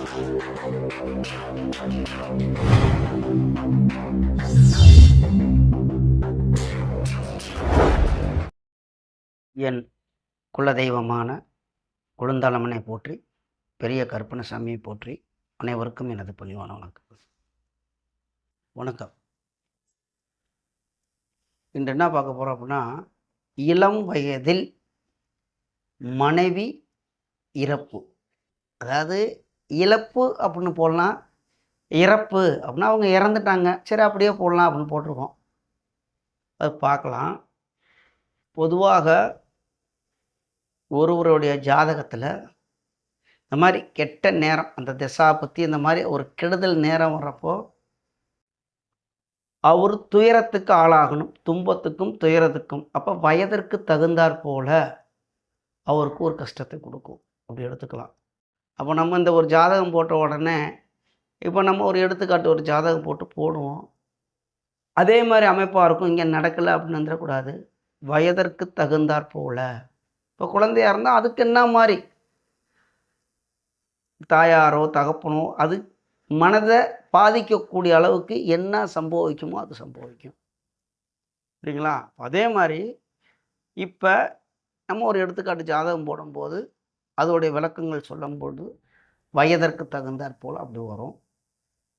என் குலதெய்வமான கொழுந்தாளம்மனை போற்றி, பெரிய கருப்பணசாமியை போற்றி, அனைவருக்கும் எனது பணிவான வணக்கம். வணக்கம். இன்று என்ன பார்க்க போகிறோம் அப்படின்னா, இளம் வயதில் மனைவி இறப்பு. அதாவது இழப்பு அப்படின்னு போடலாம், இறப்பு அப்படின்னா அவங்க இறந்துட்டாங்க, சரி அப்படியே போடலாம் அப்படின்னு போட்டிருக்கோம். அது பார்க்கலாம். பொதுவாக ஒருவருடைய ஜாதகத்தில் இந்த மாதிரி கெட்ட நேரம், அந்த திசா பற்றி இந்த மாதிரி ஒரு கெடுதல் நேரம் வர்றப்போ அவர் துயரத்துக்கு ஆளாகணும், துன்பத்துக்கும் துயரத்துக்கும். அப்போ வயதிற்கு தகுந்தாற் போல அவருக்கு ஒரு கஷ்டத்தை கொடுக்கும், அப்படி எடுத்துக்கலாம். அப்போ நம்ம இந்த ஒரு ஜாதகம் போட்ட உடனே, இப்போ நம்ம ஒரு எடுத்துக்காட்டு ஒரு ஜாதகம் போடுவோம், அதே மாதிரி அமைப்பாக இருக்கும், இங்கே நடக்கலை அப்படின்னு வந்துடக்கூடாது. வயதிற்கு தகுந்தாற் போல. இப்போ குழந்தையாக இருந்தால் அதுக்கு என்ன மாதிரி தாயாரோ தகப்பனோ அது மனதை பாதிக்கக்கூடிய அளவுக்கு என்ன சம்பவிக்குமோ அது சம்பவிக்கும், சரிங்களா? அதே மாதிரி இப்போ நம்ம ஒரு எடுத்துக்காட்டு ஜாதகம் போடும்போது அதோடைய விளக்கங்கள் சொல்லும்போது வயதிற்கு தகுந்தாற் போல் அப்படி வரும்.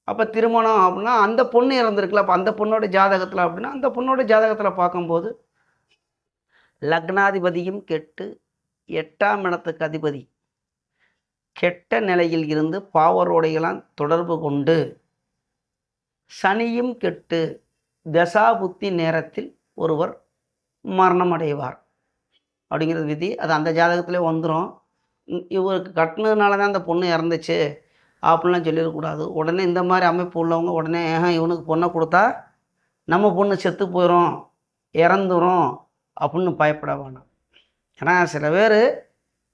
அப்போ திருமணம் அப்படின்னா அந்த பொண்ணு இறந்துருக்குல்ல, அப்போ அந்த பொண்ணோட ஜாதகத்தில் அப்படின்னா அந்த பொண்ணோட ஜாதகத்தில் பார்க்கும்போது லக்னாதிபதியும் கெட்டு 8ஆம் இடத்துக்கு அதிபதி கெட்ட நிலையில் இருந்து பாவரோடையெல்லாம் தொடர்பு கொண்டு சனியும் கெட்டு தசாபுத்தி நேரத்தில் ஒருவர் மரணம் அடைவார் அப்படிங்கிறது விதி. அது அந்த ஜாதகத்திலே வந்துடும். இவருக்கு கட்டினதுனால தான் அந்த பொண்ணு இறந்துச்சு அப்படின்லாம் சொல்லிடக்கூடாது. உடனே இந்த மாதிரி அமைப்பு உள்ளவங்க உடனே இவனுக்கு பொண்ணை கொடுத்தா நம்ம பொண்ணு செத்து போயிடும், இறந்துடும் அப்படின்னு பயப்பட வேணாம். ஏன்னா சில பேர்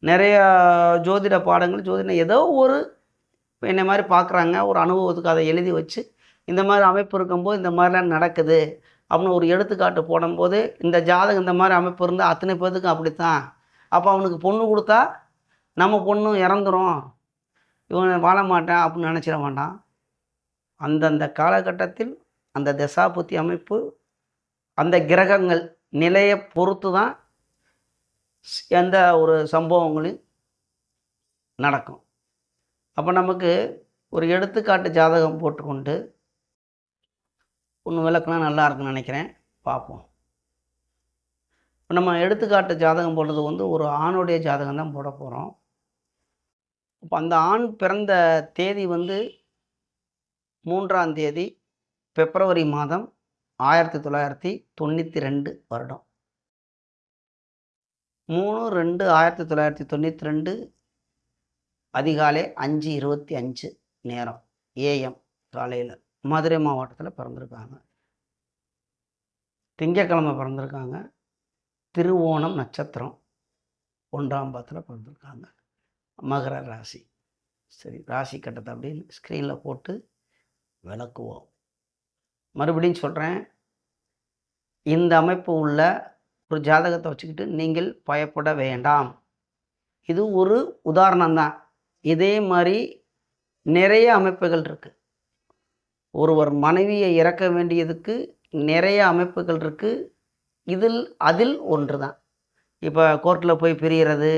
நிறைய ஜோதிட பாடங்கள் ஜோதிடம் ஏதோ ஒரு என்னை மாதிரி பார்க்குறாங்க, ஒரு அனுபவத்துக்கு அதை எழுதி வச்சு இந்த மாதிரி அமைப்பு இருக்கும்போது இந்த மாதிரிலாம் நடக்குது அப்படின்னு ஒரு எடுத்துக்காட்டு போடும்போது, இந்த ஜாதகம் இந்த மாதிரி அமைப்பு இருந்தால் அத்தனை பேர்த்துக்கும் அப்படித்தான், அப்போ அவனுக்கு பொண்ணு கொடுத்தா நம்ம பொண்ணு இறந்துடும், இவன் வாழ மாட்டேன் அப்படின்னு நினச்சிட வேண்டாம். அந்தந்த காலகட்டத்தில் அந்த தசாபுத்தி அமைப்பு அந்த கிரகங்கள் நிலையை பொறுத்து தான் எந்த ஒரு சம்பவங்களும் நடக்கும். அப்போ நமக்கு ஒரு எடுத்துக்காட்டு ஜாதகம் போட்டுக்கொண்டு ஒன்று விளக்குனா நல்லா இருக்குன்னு நினைக்கிறேன், பார்ப்போம். இப்போ நம்ம எடுத்துக்காட்டு ஜாதகம் போடுறது ஒரு ஆணுடைய ஜாதகம் தான் போட போகிறோம். இப்போ அந்த ஆண் பிறந்த தேதி 3ஆம் தேதி பிப்ரவரி மாதம் 1992 வருடம். 3/2/1992 அதிகாலை 5:25 நேரம் AM காலையில் மதுரை மாவட்டத்தில் பிறந்திருக்காங்க. திங்கட்கிழமை பிறந்திருக்காங்க. திருவோணம் நட்சத்திரம் 1ஆம் பாதத்தில் பிறந்திருக்காங்க. மகர ராசி. சரி, ராசி கட்டத்தை அப்படின்னு ஸ்க்ரீனில் போட்டு விளக்குவோம். மறுபடியும் சொல்கிறேன், இந்த அமைப்பு உள்ள ஒரு ஜாதகத்தை வச்சுக்கிட்டு நீங்கள் பயப்பட வேண்டாம். இது ஒரு உதாரணம்தான். இதே மாதிரி நிறைய அமைப்புகள் இருக்குது. ஒருவர் மனைவியை இறக்க வேண்டியதுக்கு நிறைய அமைப்புகள் இருக்குது. அதில் ஒன்று தான். இப்போ கோர்ட்டில் போய் பிரிகிறது,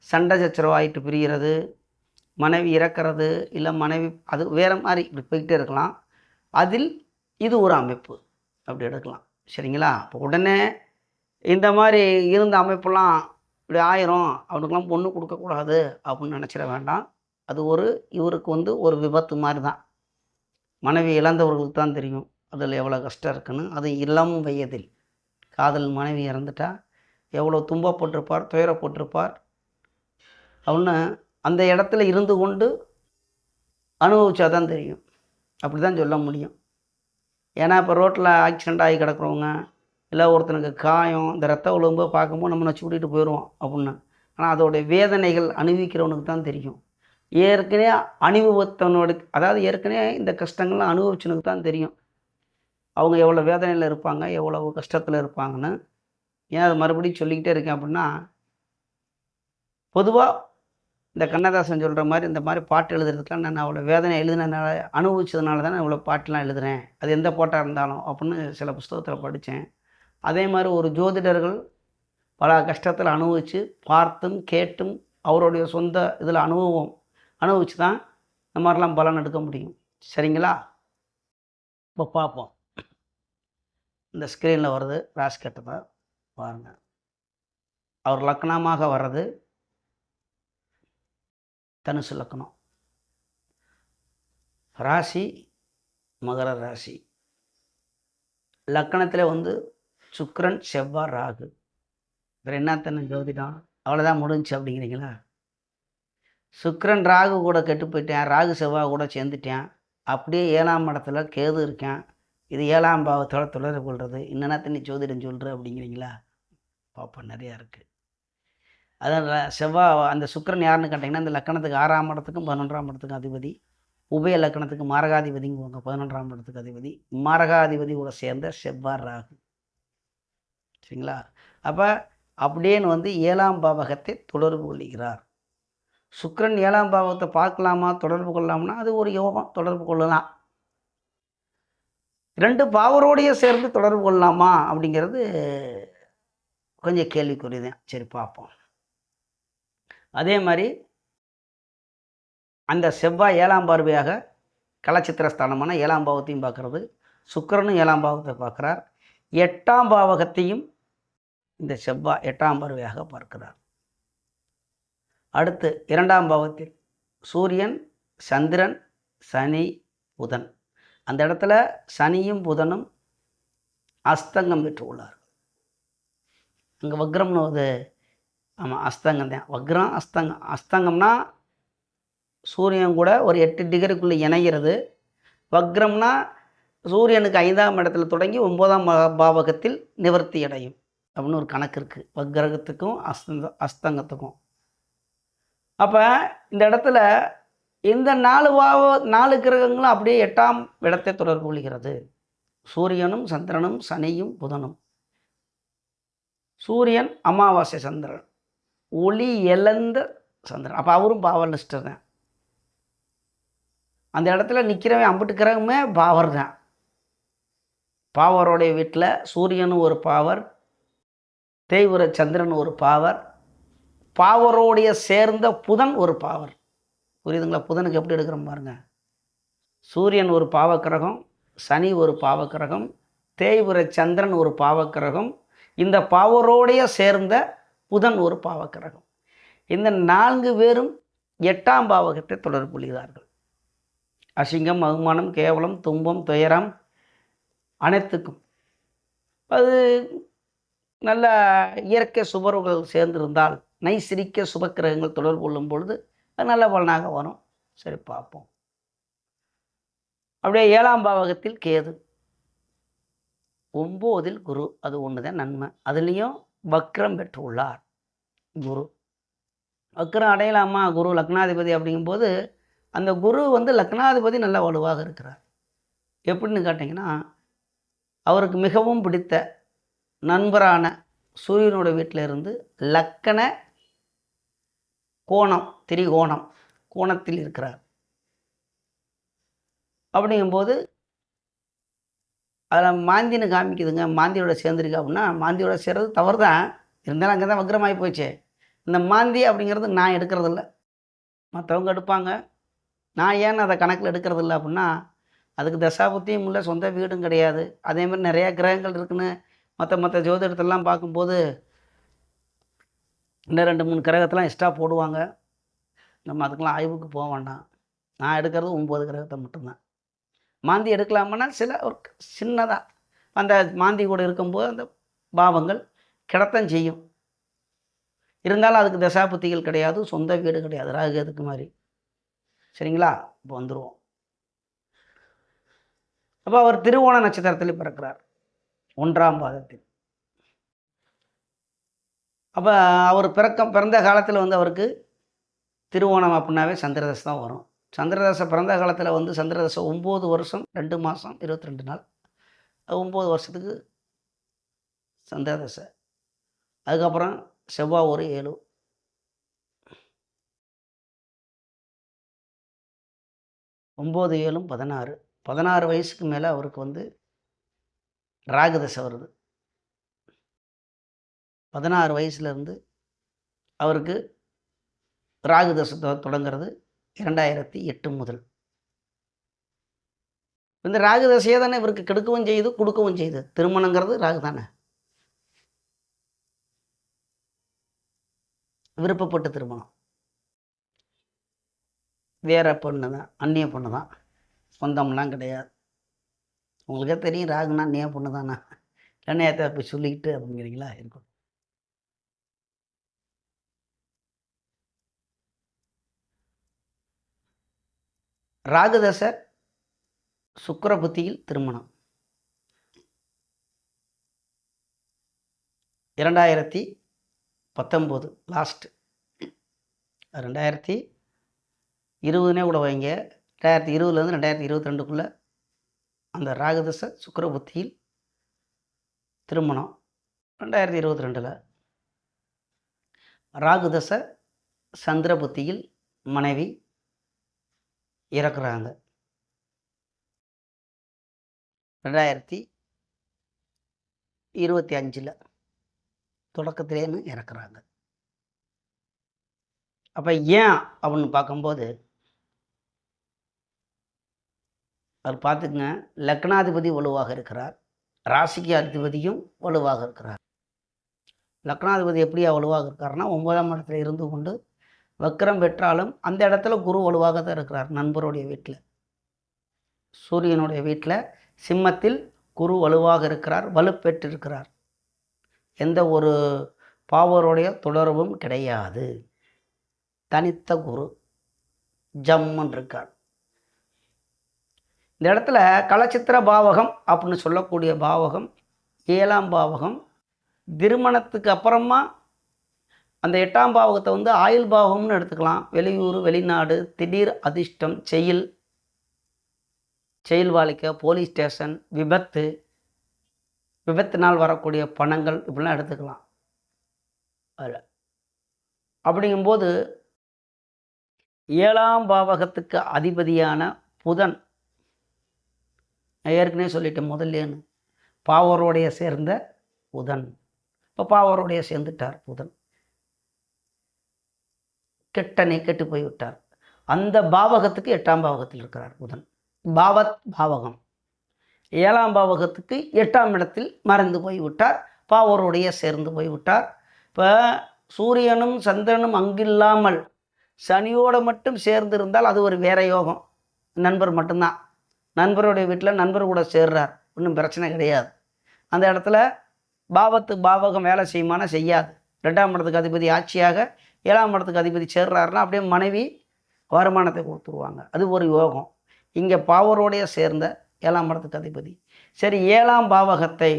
சண்டை சச்சரவாயிட்டு பிரிகிறது, மனைவி இறக்கிறது, இல்லை மனைவி அது வேறு மாதிரி இப்படி போய்கிட்டே இருக்கலாம். அதில் இது ஒரு அமைப்பு அப்படி எடுக்கலாம், சரிங்களா? இப்போ உடனே இந்த மாதிரி இருந்த அமைப்பெல்லாம் இப்படி ஆயிரும், அவனுக்கெல்லாம் பொண்ணு கொடுக்கக்கூடாது அப்படின்னு நினச்சிட வேண்டாம். அது இவருக்கு ஒரு விபத்து மாதிரி தான். மனைவி இழந்தவர்களுக்கு தான் தெரியும் அதில் எவ்வளோ கஷ்டம் இருக்குன்னு. அது இளம் வயதில் காதல் மனைவி இறந்துட்டா எவ்வளோ துன்பப்பட்டிருப்பார், துயரப்பட்டிருப்பார் அப்படின்னு அந்த இடத்துல இருந்து கொண்டு அனுபவிச்சா தான் தெரியும். அப்படி தான் சொல்ல முடியும். ஏன்னா இப்போ ரோட்டில் ஆக்சிடெண்ட் ஆகி கிடக்குறவங்க, இல்லை ஒருத்தனுக்கு காயம், இந்த ரத்த ஒழும்பு பார்க்கும்போது நம்ம நச்சு கூட்டிகிட்டு போயிடுவோம் அப்படின்னு. ஆனால் அதோடைய வேதனைகள் அனுபவிக்கிறவனுக்கு தான் தெரியும். ஏற்கனவே அனுபவத்தவனோட, அதாவது ஏற்கனவே இந்த கஷ்டங்கள்லாம் அனுபவிச்சனுக்கு தான் தெரியும் அவங்க எவ்வளோ வேதனையில் இருப்பாங்க, எவ்வளோ கஷ்டத்தில் இருப்பாங்கன்னு. ஏன் அது மறுபடியும் சொல்லிக்கிட்டே இருக்கேன் அப்படின்னா, பொதுவாக இந்த கண்ணதாசன் சொல்கிற மாதிரி இந்த மாதிரி பாட்டு எழுதுறதுக்கெலாம் நான் அவ்வளோ வேதனை எழுதினதுனால அனுபவிச்சதுனால தான் நான் இவ்வளோ பாட்டெலாம் எழுதுகிறேன், அது எந்த பாட்டாக இருந்தாலும் அப்படின்னு சில புஸ்தகத்தில் படித்தேன். அதே மாதிரி ஒரு ஜோதிடர்கள் பல கஷ்டத்தில் அனுபவித்து பார்த்தும் கேட்டும் அவருடைய சொந்த இதில் அனுபவித்து தான் இந்த மாதிரிலாம் பலன் எடுக்க முடியும். சரிங்களா? இப்போ பார்ப்போம். இந்த ஸ்க்ரீனில் வருது ராசி கட்டத்தை பாருங்கள். அவர் லக்னமாக வர்றது தனுசு லக்னம், ராசி மகர ராசி, லக்கணத்தில் வந்து சுக்கிரன் செவ்வாய் ராகு. வேறு என்னத்தன ஜோதிடம், அவ்வளோதான் முடிஞ்சு அப்படிங்கிறீங்களா? சுக்கிரன் ராகு கூட கெட்டு போயிட்டேன், ராகு செவ்வாய் கூட சேர்ந்துட்டேன், அப்படியே 7ஆம் இடத்துல கேது இருக்கேன், இது 7ஆம் பாவத்தோட தொடர்பு கொள்வது, என்னென்னத்தனி ஜோதிடம் சொல்கிற அப்படிங்கிறீங்களா? பார்ப்போம், நிறையா இருக்குது. அதனால் செவ்வாய் அந்த சுக்கிரன் யாருன்னு கேட்டிங்கன்னா இந்த லக்கணத்துக்கு 6ஆம் இடத்துக்கும் 11ஆம் இடத்துக்கும் அதிபதி, உபய லக்கணத்துக்கு மாரகாதிபதிங்குவாங்க, 11ஆம் இடத்துக்கு அதிபதி, மாரகாதிபதி கூட சேர்ந்த செவ்வாய் ராகு. சரிங்களா? அப்போ அப்படின்னு வந்து 7ஆம் பாவகத்தை தொடர்பு கொள்ளுகிறார். சுக்கிரன் 7ஆம் பாவத்தை பார்க்கலாமா, தொடர்பு கொள்ளலாம்னா அது ஒரு யோகம், தொடர்பு கொள்ளலாம். 2 பாவரோடையே சேர்ந்து தொடர்பு கொள்ளலாமா அப்படிங்கிறது கொஞ்சம் கேள்விக்குறிதான். சரி, பார்ப்போம். அதே மாதிரி அந்த செவ்வாய் 7ஆம் பார்வையாக கலச்சித்திரஸ்தானமான 7ஆம் பாவத்தையும் பார்க்கறது, சுக்கிரனும் 7ஆம் பாவத்தை பார்க்குறார், 8ஆம் பாவகத்தையும் இந்த செவ்வாய் 8ஆம் பார்வையாக பார்க்கிறார். அடுத்து 2ஆம் பாவத்தில் சூரியன், சந்திரன், சனி, புதன். அந்த இடத்துல சனியும் புதனும் அஸ்தங்கம் பெற்று உள்ளார். அங்கே வக்ரம்னு ஒரு, ஆமாம் அஸ்தங்கம் தான், வக்ரம் அஸ்தங்கம். அஸ்தங்கம்னா சூரியன் கூட ஒரு 8 டிகிரிக்குள்ளே இணைகிறது. வக்ரம்னா சூரியனுக்கு 5ஆம் இடத்துல தொடங்கி 9ஆம் பாவகத்தில் நிவர்த்தி அடையும் அப்படின்னு ஒரு கணக்கு இருக்குது, வக்ரகத்துக்கும் அஸ்தங்கத்துக்கும். அப்போ இந்த இடத்துல இந்த 4 கிரகங்களும் அப்படியே 8ஆம் இடத்தை தொடர்பு கொள்கிறது. சூரியனும் சந்திரனும் சனியும் புதனும். சூரியன் அமாவாசை சந்திரன், ஒளி இழந்த சந்திரன், அப்போ அவரும் பாவர் லிஸ்டர் தான். அந்த இடத்துல நிற்கிறவன் அம்பிட்டு கிரகமே பாவர் தான். பாவரோடைய வீட்டில் சூரியனும் ஒரு பாவர், தேய்வுர சந்திரன் ஒரு பாவர், பாவரோடைய சேர்ந்த புதன் ஒரு பாவர். புரியுதுங்களா? புதனுக்கு எப்படி எடுக்கிறோம் பாருங்க. சூரியன் ஒரு பாவக்கிரகம், சனி ஒரு பாவக்கிரகம், தேய்வுர சந்திரன் ஒரு பாவக்கிரகம், இந்த பாவரோடைய சேர்ந்த புதன் ஒரு பாவக்கிரகம். இந்த 4 பேரும் 8ஆம் பாவகத்தை தொடர்பு கொள்கிறார்கள். அசிங்கம், அவமானம், கேவலம், துன்பம், துயரம் அனைத்துக்கும். அது நல்ல இயற்கை சுபர்கள் சேர்ந்திருந்தால், நைசிரிக்க சுபக்கிரகங்கள் தொடர்பு கொள்ளும் பொழுது அது நல்ல பலனாக வரும். சரி, பார்ப்போம். அப்படியே 7ஆம் பாவகத்தில் கேது, 9இல் குரு, அது ஒன்று தான் நன்மை. அதுலேயும் வக்ரம் பெற்று உள்ளார் குரு. வக்ரம் அடையலாமா குரு லக்னாதிபதி அப்படிங்கும்போது, அந்த குரு வந்து லக்னாதிபதி நல்ல வலுவாக இருக்கிறார். எப்படின்னு கேட்டிங்கன்னா, அவருக்கு மிகவும் பிடித்த நண்பரான சூரியனோட வீட்டில் இருந்து லக்கண கோணம், திரிகோணம் கோணத்தில் இருக்கிறார். அப்படிங்கும்போது அதில் மாந்தின்னு காமிக்குதுங்க, மாந்தியோட சேர்ந்துருக்கு அப்படின்னா, மாந்தியோட சேர்றது தவறு தான், இருந்தாலும் அங்கே தான் வக்ரமாகி போச்சு. இந்த மாந்தி அப்படிங்கிறது நான் எடுக்கிறதில்ல, மற்றவங்க எடுப்பாங்க. நான் ஏன் அதை கணக்கில் எடுக்கிறதில்ல அப்படின்னா, அதுக்கு தசாபுத்தியும் இல்லை, சொந்த வீடும் கிடையாது. அதேமாதிரி நிறையா கிரகங்கள் இருக்குன்னு மற்ற ஜோதிடத்தெல்லாம் பார்க்கும்போது இன்னும் 2-3 கிரகத்தெல்லாம் எக்ஸ்ட்ரா போடுவாங்க. நம்ம அதுக்கெலாம் ஆய்வுக்கு போக வேண்டாம். நான் எடுக்கிறது 9 கிரகத்தை மட்டும்தான். மாந்தி எடுக்கலாமன்னா சில ஒரு சின்னதாக அந்த மாந்தி கூட இருக்கும்போது அந்த பாவங்கள் கிடத்தான் செய்யும். இருந்தாலும் அதுக்கு தசாபுத்திகள் கிடையாது, சொந்த வீடு கிடையாது, ராகு அதுக்கு மாதிரி. சரிங்களா? இப்போ வந்துடுவோம். அப்போ அவர் திருவோண நட்சத்திரத்தில் பிறக்கிறார், 1ஆம் பாதத்தில். அப்போ அவர் பிறந்த காலத்தில் வந்து அவருக்கு திருவோணம் அப்படின்னாவே சந்திரதசை தான் வரும். சந்திரதசை பிறந்த காலத்தில் வந்து சந்திரதசை 9 வருஷம் 2 மாதம் 22 நாள், 9 வருஷத்துக்கு சந்திரதசை. அதுக்கப்புறம் செவ்வாய் ஒரு 7 9 7 16. 16 வயசுக்கு மேலே அவருக்கு வந்து ராகு தசை வருது. 16 வயசுலேருந்து அவருக்கு ராகு தசை தொடங்குறது 2008 முதல். இந்த ராகு தசையே தானே இவருக்கு கெடுக்கவும் செய்யுது, கொடுக்கவும் செய்யுது. திருமணங்கிறது ராகு தானே. விருப்பப்பட்டு திருமணம். வேற பொண்ணு தான், அந்நிய பொண்ணு தான், சொந்தம்லாம் கிடையாது. உங்களுக்கே தெரியும் ராகுனா அந்நிய பொண்ணு தானே. என்னையத்தை போய் சொல்லிக்கிட்டு அப்படிங்கிறீங்களா? இருக்கும். ராகு தசை சுக்கிர புத்தியில் திருமணம் 2019 லாஸ்ட். 2020 கூட வைங்க. 2020லேருந்து 2022க்குள்ளே அந்த ராகு தசை சுக்கிர புத்தியில் திருமணம். 2022ல் ராகு தசை சந்திர புத்தியில் மனைவி இறக்குறாங்க. 2025ல் தொடக்கத்திலேன்னு இறக்குறாங்க. அப்போ ஏன் அப்படின்னு பார்க்கும்போது அவர் பார்த்துக்குங்க, லக்னாதிபதி வலுவாக இருக்கிறார், ராசிக்கு அதிபதியும் வலுவாக இருக்கிறார். லக்னாதிபதி எப்படியா வலுவாக இருக்காருன்னா 9ஆம் இடத்துல இருந்து கொண்டு வக்ரம் பெற்றாலும் அந்த இடத்துல குரு வலுவாக தான் இருக்கிறார். நண்பருடைய வீட்டில், சூரியனுடைய வீட்டில் சிம்மத்தில் குரு வலுவாக இருக்கிறார், வலுப்பெற்றிருக்கிறார். எந்த ஒரு பாவருடைய தொடர்பும் கிடையாது. தனித்த குரு ஜம்மன் இருக்கார். இந்த இடத்துல கலச்சித்திர பாவகம் அப்படின்னு சொல்லக்கூடிய பாவகம் 7ஆம் பாவகம். திருமணத்துக்கு அப்புறமா அந்த 8ஆம் பாவகத்தை வந்து ஆயுள் பாவகம்னு எடுத்துக்கலாம். வெளியூர், வெளிநாடு, திடீர் அதிர்ஷ்டம், செயல் வாழ்க்கை, போலீஸ் ஸ்டேஷன், விபத்தினால் வரக்கூடிய பணங்கள் இப்படிலாம் எடுத்துக்கலாம். அதில் அப்படிங்கும்போது 7ஆம் பாவகத்துக்கு அதிபதியான புதன், ஏற்கனவே சொல்லிட்டேன் முதல்லேன்னு, பாவரோடைய சேர்ந்த புதன். இப்போ பாவரோடைய சேர்ந்துட்டார் புதன். கெட்டு போய்விட்டார். அந்த பாவகத்துக்கு 8ஆம் பாவகத்தில் இருக்கிறார் புதன். பாவகம் 7ஆம் பாவகத்துக்கு 8ஆம் இடத்தில் மறைந்து போய்விட்டார், பாவருடைய சேர்ந்து போய்விட்டார். இப்போ சூரியனும் சந்திரனும் அங்கில்லாமல் சனியோடு மட்டும் சேர்ந்து இருந்தால் அது ஒரு வேற யோகம். நண்பர் மட்டும்தான். நண்பருடைய வீட்டில் நண்பர் கூட சேர்றார், ஒன்றும் பிரச்சனை கிடையாது. அந்த இடத்துல பாவகம் வேலை செய்யுமான செய்யாது. 2ஆம் இடத்துக்கு அதிபதி ஆட்சியாக 7ஆம் இடத்துக்கு அதிபதி சேர்றாருன்னா அப்படியே மனைவி வருமானத்தை கொடுத்துருவாங்க. அது ஒரு யோகம். இங்கே பாவரோடைய சேர்ந்த 7ஆம் இடத்துக்கு அதிபதி. சரி, 7ஆம் பாவகத்தை,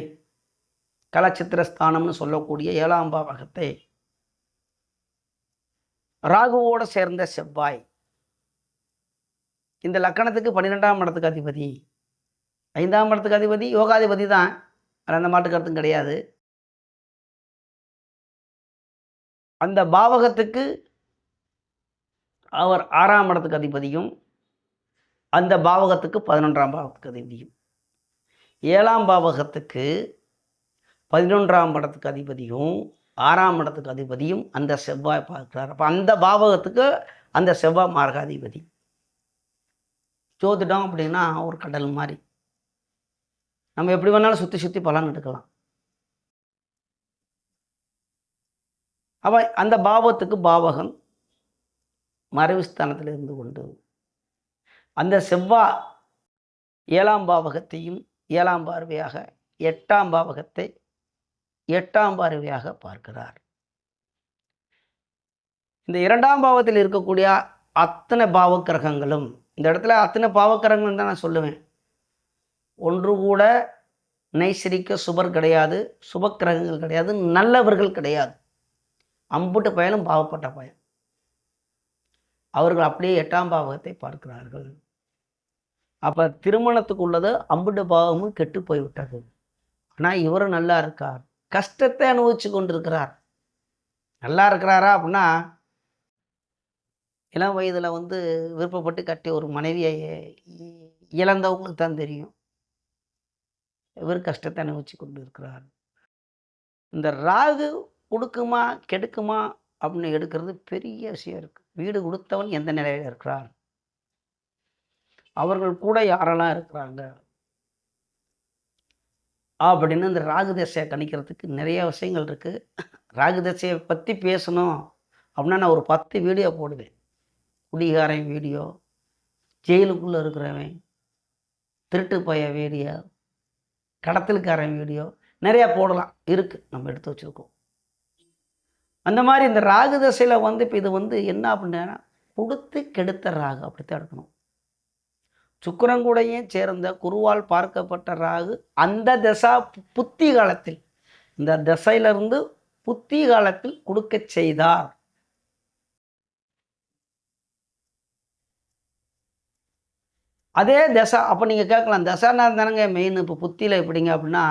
கலச்சித்திரஸ்தானம்னு சொல்லக்கூடிய 7ஆம் பாவகத்தை ராகுவோடு சேர்ந்த செவ்வாய், இந்த லக்கணத்துக்கு 12ஆம் இடத்துக்கு அதிபதி, 5ஆம் இடத்துக்கு அதிபதி யோகாதிபதி தான், அந்த மாட்டு கருத்தும் கிடையாது. அந்த பாவகத்துக்கு அவர் 6ஆம் இடத்துக்கு அதிபதியும், அந்த பாவகத்துக்கு 11ஆம் பாவகத்துக்கு அதிபதியும். 7ஆம் பாவகத்துக்கு 11ஆம் இடத்துக்கு அதிபதியும் 6ஆம் இடத்துக்கு அதிபதியும் அந்த செவ்வாய் பார்க்கிறார். அப்போ அந்த பாவகத்துக்கு அந்த செவ்வாய் மார்காதிபதி. ஜோதிடம் அப்படின்னா ஒரு கடல் மாதிரி, நம்ம எப்படி வேணாலும் சுற்றி பலன் எடுக்கலாம். அப்போ அந்த பாவத்துக்கு பாவகம் மறைவு ஸ்தானத்தில் இருந்து கொண்டு அந்த செவ்வாய் 7ஆம் பாவகத்தையும் 7ஆம் பார்வையாக 8ஆம் பாவகத்தை 8ஆம் பார்வையாக பார்க்கிறார். இந்த 2ஆம் பாவத்தில் இருக்கக்கூடிய அத்தனை பாவக்கிரகங்களும், இந்த இடத்துல அத்தனை பாவக்கிரகங்கள் தான் நான் சொல்லுவேன். ஒன்று கூட நைசரிக்க சுபர் கிடையாது, சுபக்கிரகங்கள் கிடையாது, நல்லவர்கள் கிடையாது. அம்புட்டு பயலும் பாவப்பட்ட பயன். அவர்கள் அப்படியே 8ஆம் பாவகத்தை பார்க்கிறார்கள். அப்போ திருமணத்துக்கு உள்ளது அம்புட்டு பாவமும் கெட்டு போய்விட்டது. ஆனால் இவரும் நல்லா இருக்கார், கஷ்டத்தை அனுபவிச்சு கொண்டிருக்கிறார். நல்லா இருக்கிறாரா அப்படின்னா இளம் வயதில் வந்து விருப்பப்பட்டு கட்டி ஒரு மனைவியை இழந்தவங்களுக்கு தான் தெரியும். இவர் கஷ்டத்தை அனுபவிச்சு கொண்டு இருக்கிறார். இந்த ராகு கொடுக்குமா கெடுக்குமா அப்படின்னு எடுக்கிறது பெரிய விஷயம் இருக்குது. வீடு கொடுத்தவன் எந்த நிலையில் இருக்கிறார், அவர்கள் கூட யாரெல்லாம் இருக்கிறாங்க அப்படின்னு இந்த ராகு தசையை கணிக்கிறதுக்கு நிறைய விஷயங்கள் இருக்குது. ராகு தசையை பற்றி பேசணும் அப்படின்னா நான் ஒரு 10 வீடியோ போடுவேன். குடிகாரன் வீடியோ, ஜெயிலுக்குள்ளே இருக்கிறவன், திருட்டு பைய வீடியோ, கடத்தலுக்காரன் வீடியோ நிறையா போடலாம், இருக்குது, நம்ம எடுத்து வச்சுருக்கோம். அந்த மாதிரி இந்த ராகு தசையில் வந்து இப்போ இது வந்து என்ன அப்படின்னா கொடுத்து கெடுத்த ராகு அப்படித்தான் எடுக்கணும். சுக்கிரன் சேர்ந்த குருவால் பார்க்கப்பட்ட ராகு அந்த தசா புத்தி காலத்தில், இந்த தசையிலிருந்து புத்தி காலத்தில் கொடுக்க செய்தார். அதே தசா அப்போ நீங்கள் கேட்கலாம், தசானா தானங்க மெயின், இப்போ புத்தியில் எப்படிங்க அப்படின்னா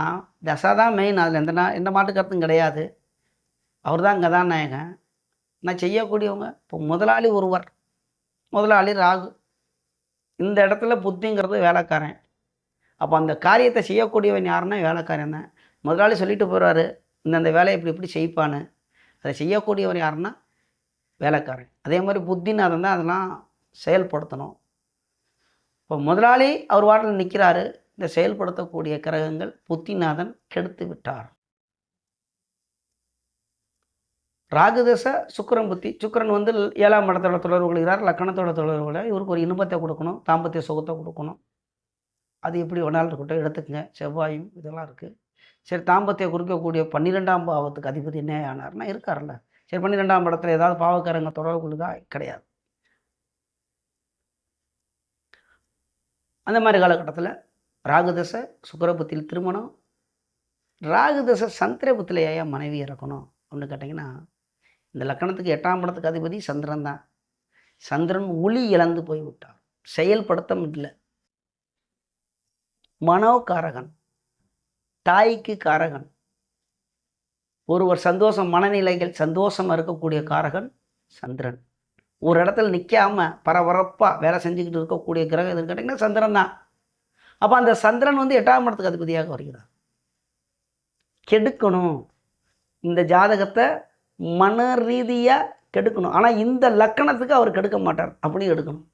தசா தான் மெயின், அதில் எந்த மாட்டு கருத்தும் கிடையாது. அவர் தான் கதாநாயகன். நான் செய்யக்கூடியவங்க இப்போ முதலாளி ஒருவர், முதலாளி ராகு, இந்த இடத்துல புத்திங்கிறது வேலைக்காரன். அப்போ அந்த காரியத்தை செய்யக்கூடியவன் யாருன்னா வேலைக்காரன் தான். முதலாளி சொல்லிட்டு போகிறாரு இந்த வேலையை இப்படி இப்படி செய்ப்பான்னு, அதை செய்யக்கூடியவர் யாருன்னா வேலைக்காரன். அதே மாதிரி புத்திநாதன் தான் அதெல்லாம் செயல்படுத்தணும். இப்போ முதலாளி அவர் வாட்டில் நிற்கிறாரு, இந்த செயல்படுத்தக்கூடிய கிரகங்கள் புத்திநாதன் கெடுத்து விட்டார். ராகுதசை சுக்கிரன் புத்தி, சுக்கிரன் வந்து 7ஆம் இடத்தோட தொடர்பு கொள்கிறார், லக்கணத்தோட தொடர்பு கொள்கிறார். இவருக்கு ஒரு இன்பத்தை கொடுக்கணும், தாம்பத்திய சுகத்தை கொடுக்கணும். அது எப்படி வேணாலும் இருக்கட்டும், எடுத்துக்கங்க. செவ்வாயும் இதெல்லாம் இருக்குது. சரி, தாம்பத்திய குறிக்கக்கூடிய 12ஆம் பாவத்துக்கு அதிபதி என்ன ஆனார்னா இருக்கார்ல. சரி, 12ஆம் இடத்துல ஏதாவது பாவக்காரங்க தொடர்பு கொள்ளுதா? கிடையாது. அந்த மாதிரி காலகட்டத்தில் ராகுதசை சுக்கிரபுத்தியில் திருமணம், ராகுதசை சந்திரபுத்தியில் ஏன் மனைவி இறக்கணும் அப்படின்னு கேட்டிங்கன்னா, இந்த லக்கணத்துக்கு 8ஆம் இடத்துக்கு அதிபதி சந்திரன் தான். சந்திரன் ஒளி இழந்து போய்விட்டார், செயல்படுத்த இல்லை. மனோகாரகன், தாய்க்கு காரகன், ஒருவர் சந்தோஷம் மனநிலைகள் சந்தோஷமாக இருக்கக்கூடிய காரகன் சந்திரன். ஒரு இடத்துல நிற்காமல் பரபரப்பாக வேலை செஞ்சுக்கிட்டு இருக்கக்கூடிய கிரகம் எதுன்னு கேட்டிங்கன்னா சந்திரன் தான். அப்போ அந்த சந்திரன் வந்து 8ஆம் இடத்துக்கு அதிபதியாக வருகிறார். கெடுக்கணும் இந்த ஜாதகத்தை, மன ரீதியாக கெடுக்கணும். ஆனால் இந்த லக்கணத்துக்கு அவர் கெடுக்க மாட்டார், அப்படி எடுக்கணும்.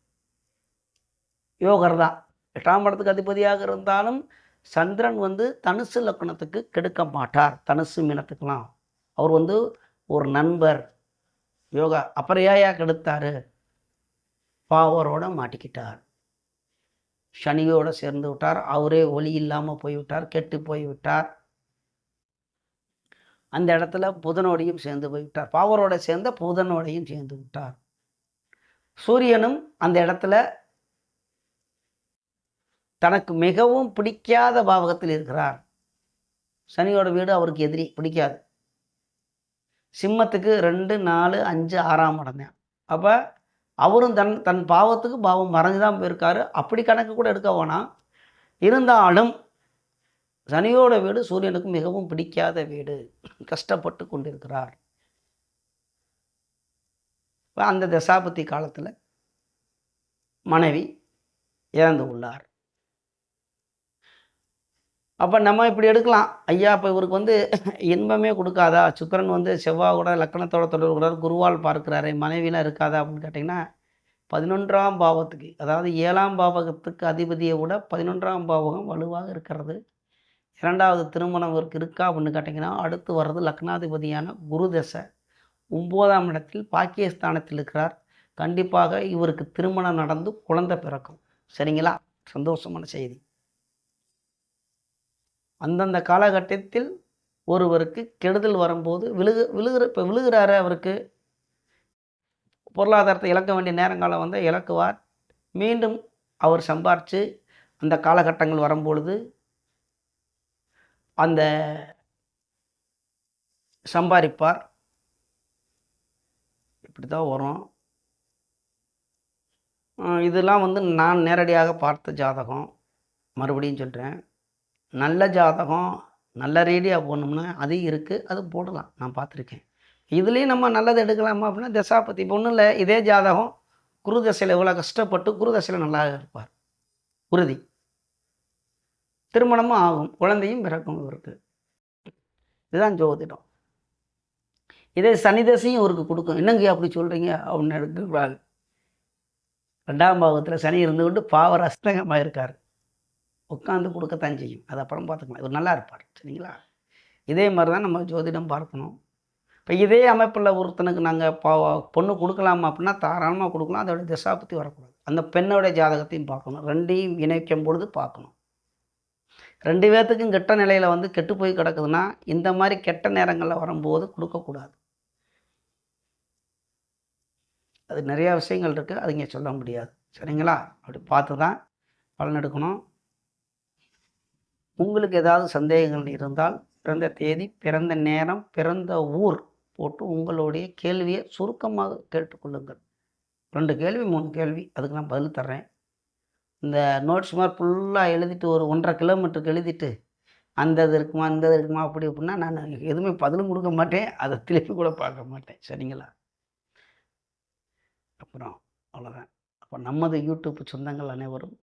யோகர் தான் 8ஆம் இடத்துக்கு அதிபதியாக இருந்தாலும் சந்திரன் வந்து தனுசு லக்கணத்துக்கு கெடுக்க மாட்டார். தனுசு மீனத்துக்கெல்லாம் அவர் வந்து ஒரு நண்பர். யோகா அப்புறம் ஏயா கெடுத்தாரு? பாவரோட மாட்டிக்கிட்டார், சனியோடு சேர்ந்து விட்டார், அவரே ஒளி இல்லாமல் போய்விட்டார், கெட்டு போய்விட்டார். அந்த இடத்துல புதனோடையும் சேர்ந்து போய்விட்டார், பாவரோட சேர்ந்த புதனோடையும் சேர்ந்து விட்டார். சூரியனும் அந்த இடத்துல தனக்கு மிகவும் பிடிக்காத பாவகத்தில் இருக்கிறார். சனியோட வீடு அவருக்கு எதிரி, பிடிக்காது. சிம்மத்துக்கு 2, 4, 5, 6ஆம் இடம் தான். அப்போ அவரும் தன் பாவத்துக்கு பாவம் மறைஞ்சு தான் போயிருக்காரு. அப்படி கணக்கு கூட எடுக்க வேணாம். இருந்தாலும் சனியோட வீடு சூரியனுக்கு மிகவும் பிடிக்காத வீடு, கஷ்டப்பட்டு கொண்டிருக்கிறார். அந்த தசாபதி காலத்தில் மனைவி இறந்து உள்ளார். அப்போ நம்ம இப்படி எடுக்கலாம், ஐயா இப்போ இவருக்கு வந்து இன்பமே கொடுக்காதா, சுக்கிரன் வந்து செவ்வாயோட லக்கணத்தோட தொடர்பு கூட குருவால் பார்க்குறாரு, மனைவிலாம் இருக்காதா அப்படின்னு கேட்டிங்கன்னா 11ஆம் பாவத்துக்கு, அதாவது 7ஆம் பாவகத்துக்கு அதிபதியை விட 11ஆம் பாவகம் வலுவாக இருக்கிறது. 2வது திருமணம் இவருக்கு இருக்கா அப்படின்னு கேட்டிங்கன்னா அடுத்து வர்றது லக்னாதிபதியான குரு தசை 9ஆம் இடத்தில் பாக்கியஸ்தானத்தில் இருக்கிறார். கண்டிப்பாக இவருக்கு திருமணம் நடந்து குழந்தை பிறக்கும். சரிங்களா? சந்தோஷமான செய்தி. அந்தந்த காலகட்டத்தில் ஒருவருக்கு கெடுதல் வரும்போது இப்போ விழுகிறாரு, அவருக்கு பொருளாதாரத்தை இழக்க வேண்டிய நேரங்காலம் வந்து இழக்குவார். மீண்டும் அவர் சம்பாரித்து அந்த காலகட்டங்கள் வரும்பொழுது அந்த சம்பாதிப்பார். இப்படி தான் வரும். இதெல்லாம் வந்து நான் நேரடியாக பார்த்த ஜாதகம். மறுபடியும் சொல்கிறேன், நல்ல ஜாதகம் நல்ல ரீதியாக போடணும்னா அது இருக்குது, அது போடலாம், நான் பார்த்துருக்கேன். இதுலேயும் நம்ம நல்லது எடுக்கலாமா அப்படின்னா தசாபதி இப்போ ஒன்றும் இல்லை, இதே ஜாதகம் குரு தசையில் எவ்வளோ கஷ்டப்பட்டு குரு தசையில் நல்லா இருப்பார், உறுதி. திருமணமும் ஆகும், குழந்தையும் பிறக்கும் இவருக்கு. இதுதான் ஜோதிடம். இதே சனி தசையும் இவருக்கு கொடுக்கும். என்னங்க அப்படி சொல்கிறீங்க அப்படின்னு எடுக்கக்கூடாது. 2ஆம் பாவத்தில் சனி இருந்து கொண்டு பாவர் அஸ்தங்கமாக இருக்கார். உட்காந்து கொடுக்கத்தான் செய்யும். அது அப்புறம் பார்த்துக்கலாம். இவர் நல்லா இருப்பார். சரிங்களா? இதே மாதிரி தான் நம்ம ஜோதிடம் பார்க்கணும். இப்போ இதே அமைப்பில் ஒருத்தனுக்கு நாங்கள் பொண்ணு கொடுக்கலாமா அப்படின்னா தாராளமாக கொடுக்கலாம். அதோட திசாபுத்தி வரக்கூடாது. அந்த பெண்ணோட ஜாதகத்தையும் பார்க்கணும். 2ஐயும் இணைக்கும் பொழுது பார்க்கணும். 2 பேர்த்துக்கும் கெட்ட நிலையில் வந்து கெட்டு போய் கிடக்குதுன்னா இந்த மாதிரி கெட்ட நேரங்களில் வரும்போது கொடுக்கக்கூடாது. அது நிறையா விஷயங்கள் இருக்குது, அது இங்கே சொல்ல முடியாது. சரிங்களா? அப்படி பார்த்து தான் பலன் எடுக்கணும். உங்களுக்கு ஏதாவது சந்தேகங்கள் இருந்தால் பிறந்த தேதி, பிறந்த நேரம், பிறந்த ஊர் போட்டு உங்களுடைய கேள்வியை சுருக்கமாக கேட்டுக்கொள்ளுங்கள். 2 கேள்வி 3 கேள்வி, அதுக்கு நான் பதில் தர்றேன். இந்த நோட்ஸ் மாதிரி ஃபுல்லாக எழுதிட்டு ஒரு 1.5 கிலோமீட்டருக்கு எழுதிட்டு அந்த இது இருக்குமா இந்த இது இருக்குமா அப்படி அப்படின்னா நான் எதுவுமே பதிலும் கொடுக்க மாட்டேன், அதை திருப்பி கூட பார்க்க மாட்டேன். சரிங்களா? அப்புறம் அவ்வளோதான். அப்போ நமது யூடியூப் சொந்தங்கள் அனைவரும்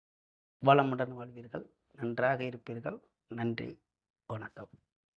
வளமுடன் வாழ்வீர்கள், நன்றாக இருப்பீர்கள். நன்றி, வணக்கம்.